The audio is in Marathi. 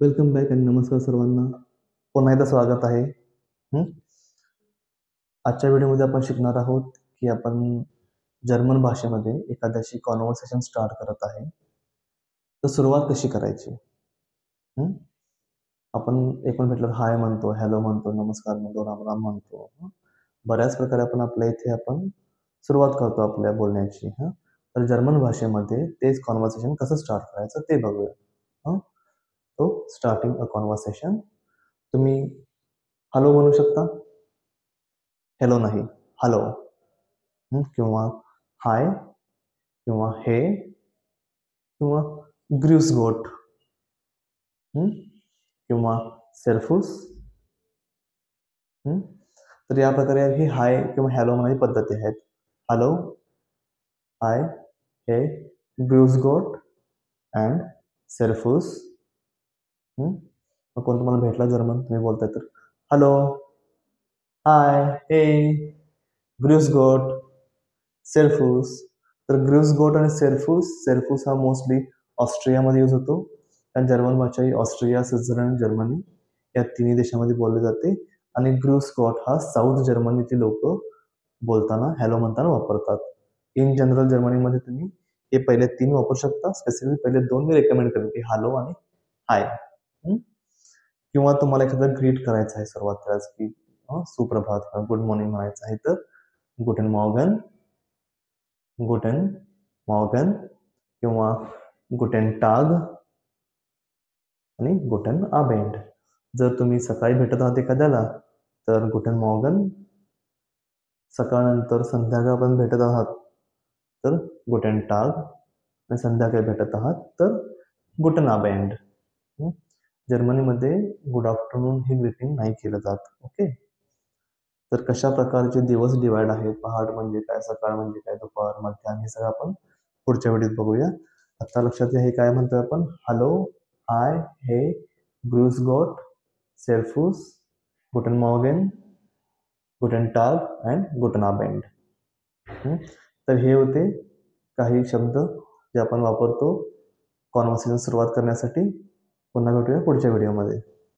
वेलकम बॅक आणि नमस्कार सर्वांना. पुन्हा एकदा स्वागत आहे. हं. आजच्या व्हिडिओमध्ये आपण शिकणार आहोत की आपण जर्मन भाषेमध्ये एखाद्याशी कॉन्व्हर्सेशन स्टार्ट करत आहे. तर सुरुवात कशी करायची? हं. आपण भेटल्यावर हाय म्हणतो, हॅलो म्हणतो, नमस्कार म्हणतो, राम-राम म्हणतो. बऱ्याच प्रकारे आपण सुरुवात करतो आपल्या बोलण्याची. तर जर्मन भाषेमध्ये तेच कॉन्व्हर्सेशन कसं स्टार्ट करायचं ते बघूया. हं. तो स्टार्टिंग अ कॉन्व्हर्सेशन तुम्ही हॅलो म्हणू शकता. हेलो नाही, हॅलो. किंवा हाय किंवा हे किंवा ग्रीव्स गोट किंवा सेल्फूस. तर या प्रकारे ही हाय किंवा हॅलो म्हणायची पद्धती आहेत. हॅलो, हाय, हे, ग्रीव्स गोट अँड सेल्फूस. मग कोण तुम्हाला भेटला जर्मन तुम्ही बोलताय तर हॅलो, हाय, हे, ग्रीव्स गोट, सेल्फूस. तर ग्रीव्स गोट आणि सेल्फूस हा मोस्टली ऑस्ट्रियामध्ये यूज होतो. कारण जर्मन भाषा ही ऑस्ट्रिया, स्वित्झर्लंड, जर्मनी या तिन्ही देशामध्ये बोलली जाते. आणि ग्रीव्स गोट हा साऊथ जर्मनीतील लोक बोलताना हॅलो म्हणताना वापरतात. इन जनरल जर्मनीमध्ये तुम्ही हे पहिले 3 वापरू शकता. स्पेसिफिक पहिले 2 मी रेकमेंड करेन की हॅलो आणि हाय. किंवा तुम्हाला एखादं ग्रीट करायचं आहे सुरुवातीलाच की सुप्रभात किंवा गुड मॉर्निंग म्हणायचं आहे तर गुटेन मॉर्गन, गुटेन मॉर्गन किंवा गुटेन टाग आणि गुटेन आबेंड. जर तुम्ही सकाळी भेटत आहात एखाद्याला तर गुटेन मॉर्गन, सकाळनंतर संध्याकाळ पण भेटत आहात तर गुटेन टाग आणि संध्याकाळी भेटत आहात तर गुटेन आबेंड. जर्मनीमध्ये गुड आफ्टरनून हे ग्रीटिंग नाही केलं जात. ओके. तर कशा प्रकारचे दिवस डिवाइड आहेत, पहाट म्हणजे काय, सकाळ म्हणजे काय, दुपार, मध्याह्न, हे सगळं आपण पुढच्या व्हिडिओत बघूया. आता लक्षात घ्या हे काय म्हणतोय आपण हॅलो, हाय, हे, ग्रूस गोट, सेल्फूस, गुटन मॉर्गन, गुटन टाग अँड गुटन आबेंड. तर हे होते काही शब्द जे आपण वापरतो कॉन्व्हर्सेशन सुरुवात करण्यासाठी. पुन्हा भेटूया पुढच्या व्हिडिओमध्ये.